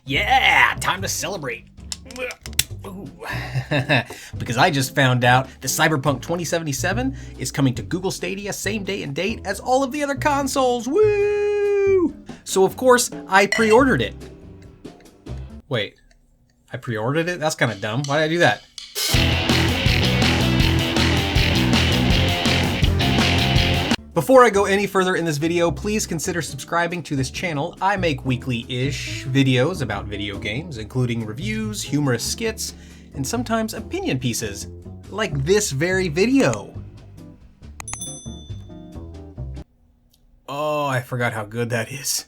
Yeah, time to celebrate. Ooh. Because I just found out that Cyberpunk 2077 is coming to Google Stadia same day and date as all of the other consoles. Woo! So of course, I pre-ordered it. Wait, I pre-ordered it? That's kind of dumb. Why did I do that? Before I go any further in this video, please consider subscribing to this channel. I make weekly-ish videos about video games, including reviews, humorous skits, and sometimes opinion pieces, like this very video. Oh, I forgot how good that is.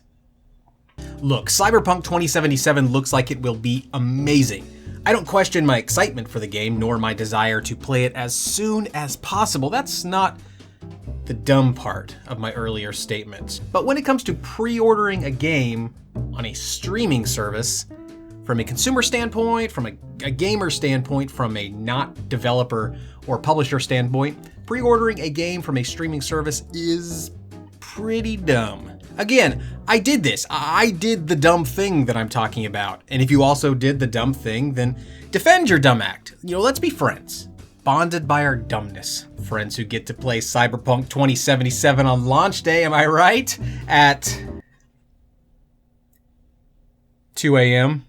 Look, Cyberpunk 2077 looks like it will be amazing. I don't question my excitement for the game, nor my desire to play it as soon as possible. That's not the dumb part of my earlier statements. But when it comes to pre-ordering a game on a streaming service, from a consumer standpoint, from a gamer standpoint, from a not developer or publisher standpoint, pre-ordering a game from a streaming service is pretty dumb. Again, I did this. I did the dumb thing that I'm talking about. And if you also did the dumb thing, then defend your dumb act. Let's be friends. Bonded by our dumbness. Friends who get to play Cyberpunk 2077 on launch day, am I right? At 2 a.m.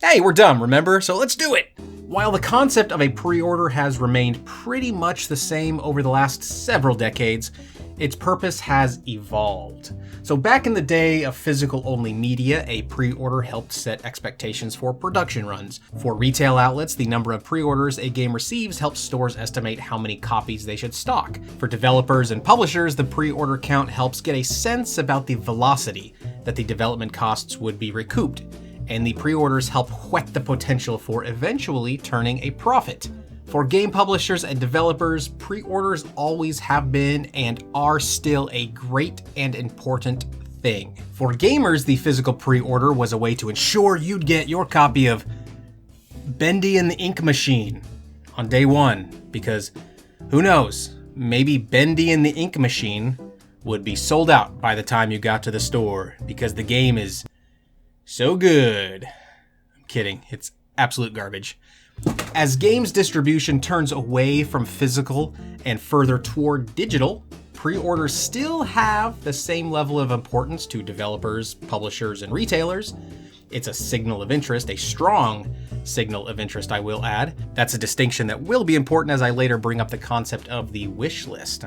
Hey, we're dumb, remember? So let's do it! While the concept of a pre-order has remained pretty much the same over the last several decades, its purpose has evolved. So back in the day of physical-only media, a pre-order helped set expectations for production runs. For retail outlets, the number of pre-orders a game receives helps stores estimate how many copies they should stock. For developers and publishers, the pre-order count helps get a sense about the velocity that the development costs would be recouped, and the pre-orders help whet the potential for eventually turning a profit. For game publishers and developers, pre-orders always have been and are still a great and important thing. For gamers, the physical pre-order was a way to ensure you'd get your copy of Bendy and the Ink Machine on day one, because who knows, maybe Bendy and the Ink Machine would be sold out by the time you got to the store, because the game is so good. I'm kidding, it's absolute garbage. As games distribution turns away from physical and further toward digital, pre-orders still have the same level of importance to developers, publishers, and retailers. It's a signal of interest, a strong signal of interest, I will add. That's a distinction that will be important as I later bring up the concept of the wish list.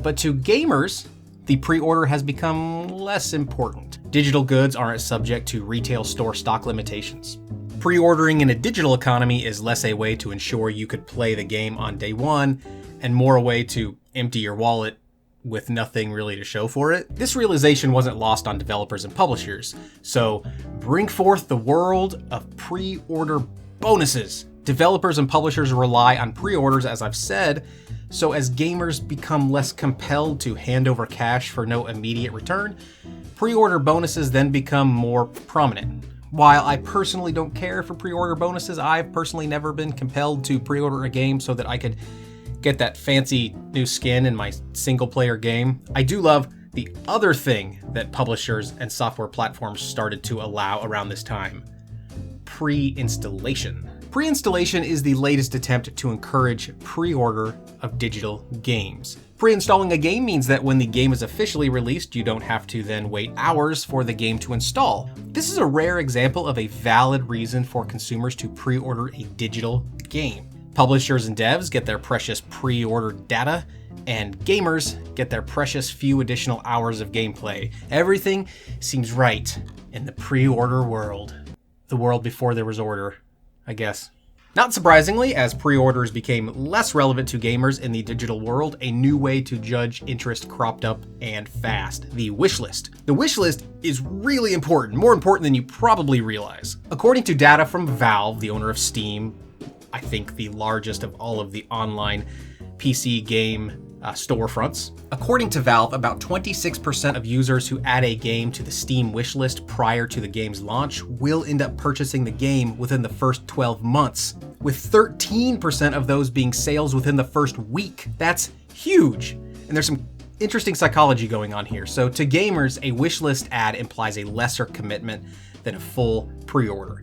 But to gamers, the pre-order has become less important. Digital goods aren't subject to retail store stock limitations. Pre-ordering in a digital economy is less a way to ensure you could play the game on day one, and more a way to empty your wallet with nothing really to show for it. This realization wasn't lost on developers and publishers, so bring forth the world of pre-order bonuses. Developers and publishers rely on pre-orders, as I've said, so as gamers become less compelled to hand over cash for no immediate return, pre-order bonuses then become more prominent. While I personally don't care for pre-order bonuses, I've personally never been compelled to pre-order a game so that I could get that fancy new skin in my single-player game. I do love the other thing that publishers and software platforms started to allow around this time: pre-installation. Pre-installation is the latest attempt to encourage pre-order of digital games. Pre-installing a game means that when the game is officially released, you don't have to then wait hours for the game to install. This is a rare example of a valid reason for consumers to pre-order a digital game. Publishers and devs get their precious pre-order data, and gamers get their precious few additional hours of gameplay. Everything seems right in the pre-order world. The world before there was order, I guess. Not surprisingly, as pre-orders became less relevant to gamers in the digital world, a new way to judge interest cropped up, and fast: the wishlist. The wishlist is really important, more important than you probably realize. According to data from Valve, the owner of Steam, I think the largest of all of the online PC game storefronts. According to Valve, about 26% of users who add a game to the Steam wishlist prior to the game's launch will end up purchasing the game within the first 12 months, with 13% of those being sales within the first week. That's huge. And there's some interesting psychology going on here. So to gamers, a wishlist ad implies a lesser commitment than a full pre-order.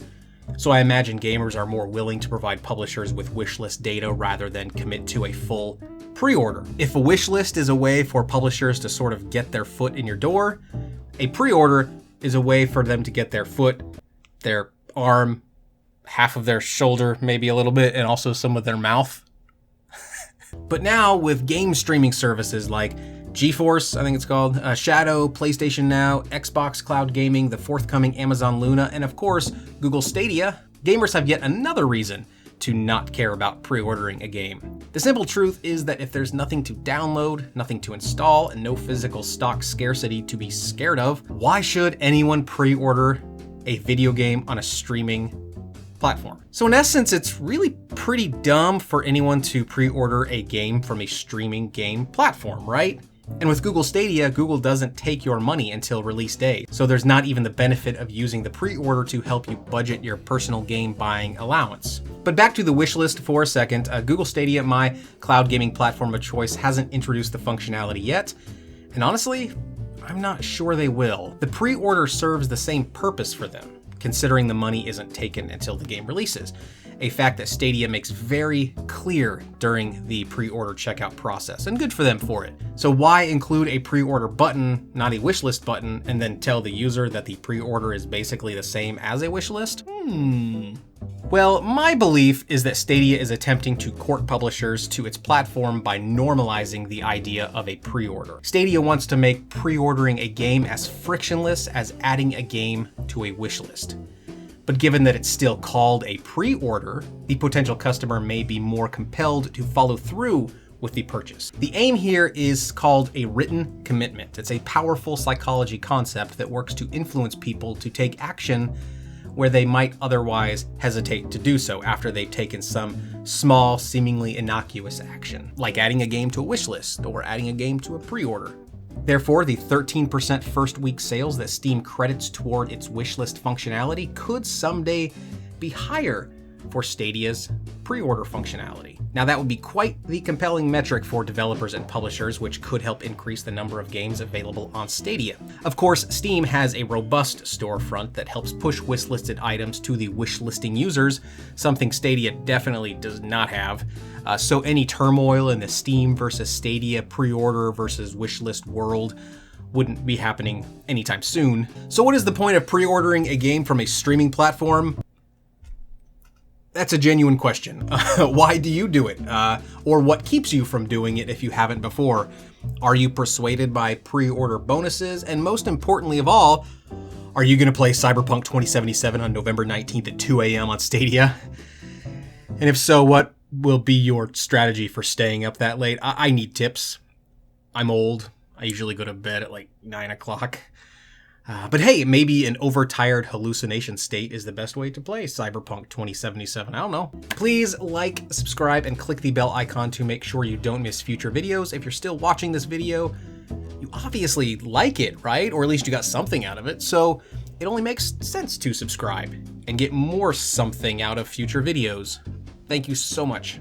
So I imagine gamers are more willing to provide publishers with wishlist data rather than commit to a full pre-order. If a wishlist is a way for publishers to sort of get their foot in your door, a pre-order is a way for them to get their foot, their arm, half of their shoulder, maybe a little bit, and also some of their mouth. But now with game streaming services like GeForce, I think it's called, Shadow, PlayStation Now, Xbox Cloud Gaming, the forthcoming Amazon Luna, and of course, Google Stadia, gamers have yet another reason to not care about pre-ordering a game. The simple truth is that if there's nothing to download, nothing to install, and no physical stock scarcity to be scared of, why should anyone pre-order a video game on a streaming platform? So in essence, it's really pretty dumb for anyone to pre-order a game from a streaming game platform, right? And with Google Stadia, Google doesn't take your money until release day, so there's not even the benefit of using the pre-order to help you budget your personal game buying allowance. But back to the wishlist for a second, Google Stadia, my cloud gaming platform of choice, hasn't introduced the functionality yet, and honestly, I'm not sure they will. The pre-order serves the same purpose for them, considering the money isn't taken until the game releases, a fact that Stadia makes very clear during the pre-order checkout process, and good for them for it. So why include a pre-order button, not a wishlist button, and then tell the user that the pre-order is basically the same as a wishlist? Well, my belief is that Stadia is attempting to court publishers to its platform by normalizing the idea of a pre-order. Stadia wants to make pre-ordering a game as frictionless as adding a game to a wishlist. But given that it's still called a pre-order, the potential customer may be more compelled to follow through with the purchase. The aim here is called a written commitment. It's a powerful psychology concept that works to influence people to take action where they might otherwise hesitate to do so after they've taken some small, seemingly innocuous action, like adding a game to a wish list or adding a game to a pre-order. Therefore, the 13% first week sales that Steam credits toward its wishlist functionality could someday be higher for Stadia's pre-order functionality. Now that would be quite the compelling metric for developers and publishers, which could help increase the number of games available on Stadia. Of course, Steam has a robust storefront that helps push wishlisted items to the wishlisting users, something Stadia definitely does not have. So any turmoil in the Steam versus Stadia pre-order versus wishlist world wouldn't be happening anytime soon. So what is the point of pre-ordering a game from a streaming platform? That's a genuine question. Why do you do it? Or what keeps you from doing it if you haven't before? Are you persuaded by pre-order bonuses? And most importantly of all, are you going to play Cyberpunk 2077 on November 19th at 2 a.m. on Stadia? And if so, what will be your strategy for staying up that late? I need tips. I'm old. I usually go to bed at like 9 o'clock. But hey, maybe an overtired hallucination state is the best way to play Cyberpunk 2077. I don't know. Please like, subscribe, and click the bell icon to make sure you don't miss future videos. If you're still watching this video, you obviously like it, right? Or at least you got something out of it. So it only makes sense to subscribe and get more something out of future videos. Thank you so much.